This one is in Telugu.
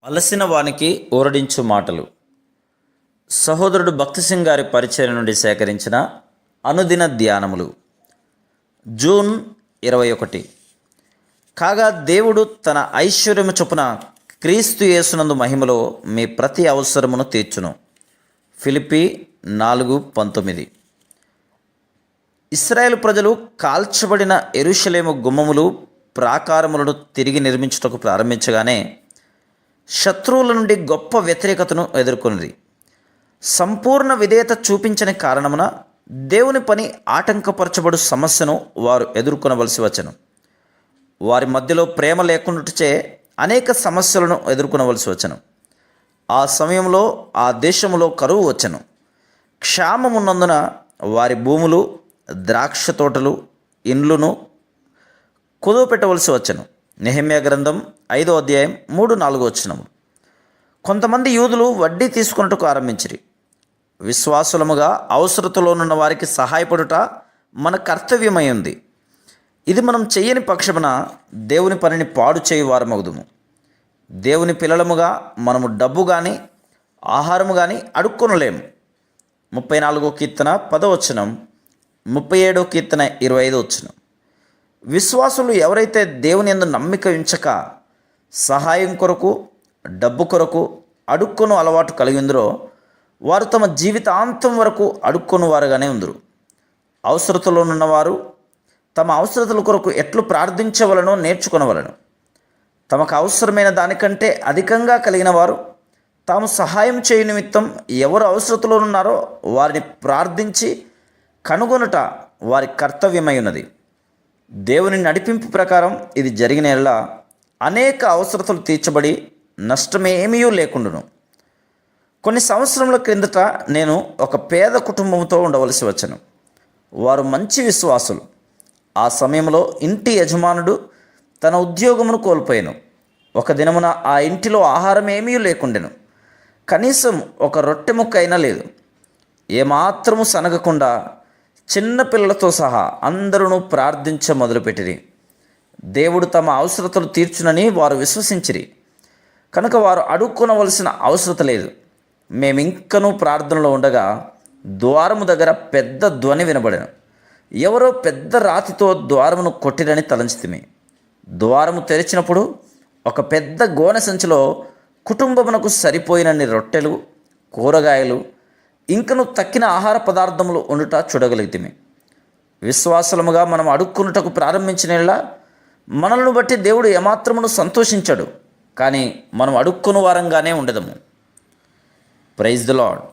అలసిన వానికి ఊరడించు మాటలు. సహోదరుడు భక్తి సింగ్ గారి పరిచయం నుండి సేకరించిన అనుదిన ధ్యానములు. జూన్ 21. కాగా దేవుడు తన ఐశ్వర్యము చొప్పున క్రీస్తు యేసునందు మహిమలో మీ ప్రతి అవసరమును తీర్చును. ఫిలిప్పీ 4:19. ఇశ్రాయేలు ప్రజలు కాల్చబడిన యెరూషలేము గుమ్మములు ప్రాకారములను తిరిగి నిర్మించుటకు ప్రారంభించగానే శత్రువుల నుండి గొప్ప వ్యతిరేకతను ఎదుర్కొన్నది. సంపూర్ణ విధేయత చూపించని కారణమున దేవుని పని ఆటంకపరచబడు సమస్యను వారు ఎదుర్కొనవలసి వచ్చెను. వారి మధ్యలో ప్రేమ లేకుండాచే అనేక సమస్యలను ఎదుర్కొనవలసి వచ్చెను. ఆ సమయంలో ఆ దేశంలో కరువు వచ్చెను. క్షామమున్నందున వారి భూములు, ద్రాక్ష తోటలు, ఇండ్లును కుదువ పెట్టవలసి వచ్చెను. నెహెమ్యా గ్రంథం 5వ అధ్యాయం 3-4 వచనములు. కొంతమంది యూదులు వడ్డీ తీసుకొనుటకు ఆరంభించిరి. విశ్వాసులముగా అవసరతలోనున్న వారికి సహాయపడుట మన కర్తవ్యమై ఉంది. ఇది మనం చెయ్యని పక్షమున దేవుని పనిని పాడు చేయువారమగుదుము. దేవుని పిల్లలముగా మనము డబ్బు కానీ ఆహారము కానీ అడుక్కొనలేము. 34వ కీర్తన 10వ వచనం, 37వ కీర్తన 25వ వచనం. విశ్వాసులు ఎవరైతే దేవుని యందు నమ్మిక ఉంచక సహాయం కొరకు, డబ్బు కొరకు అడుక్కొను అలవాటు కలిగి ఉందరో వారు తమ జీవితాంతం వరకు అడుక్కొను వారుగానే ఉందరు. అవసరతలో ఉన్నవారు తమ అవసరతల కొరకు ఎట్లు ప్రార్థించవలనో నేర్చుకొనవలను. తమకు అవసరమైన దానికంటే అధికంగా కలిగిన వారు తాము సహాయం చేయు నిమిత్తం ఎవరు అవసరతలో ఉన్నారో వారిని ప్రార్థించి కనుగొనుట వారి కర్తవ్యమై ఉన్నది. దేవుని నడిపింపు ప్రకారం ఇది జరిగిన యెడల అనేక అవసరతలు తీర్చబడి నష్టమేమీ లేకుండును. కొన్ని సంవత్సరముల క్రిందట నేను ఒక పేద కుటుంబంతో ఉండవలసి వచ్చెను. వారు మంచి విశ్వాసులు. ఆ సమయంలో ఇంటి యజమానుడు తన ఉద్యోగమును కోల్పోయాను. ఒక దినమున ఆ ఇంటిలో ఆహారం ఏమీ లేకుండెను. కనీసం ఒక రొట్టె ముక్క అయినా లేదు. ఏమాత్రము సనగకుండా చిన్న పిల్లలతో సహా అందరూ ప్రార్థించ మొదలుపెట్టిరి. దేవుడు తమ అవసరతలు తీర్చునని వారు విశ్వసించిరి కనుక వారు అడుక్కొనవలసిన అవసరత లేదు. మేమింకనూ ప్రార్థనలో ఉండగా ద్వారము దగ్గర పెద్ద ధ్వని వినబడెను. ఎవరో పెద్ద రాతితో ద్వారమును కొట్టిరని తలంచితిమి. ద్వారము తెరిచినప్పుడు ఒక పెద్ద గోనె సంచిలో కుటుంబమునకు సరిపోయినన్ని రొట్టెలు, కూరగాయలు, ఇంకను తక్కిన ఆహార పదార్థములు ఉండుట చూడగలిగితిమి. విశ్వాసముగా మనం అడుక్కునుటకు ప్రారంభించిన మనల్ని బట్టి దేవుడు ఏమాత్రమును సంతోషించడు. కానీ మనం అడుక్కుని వారంగానే ఉండదము. Praise the lord.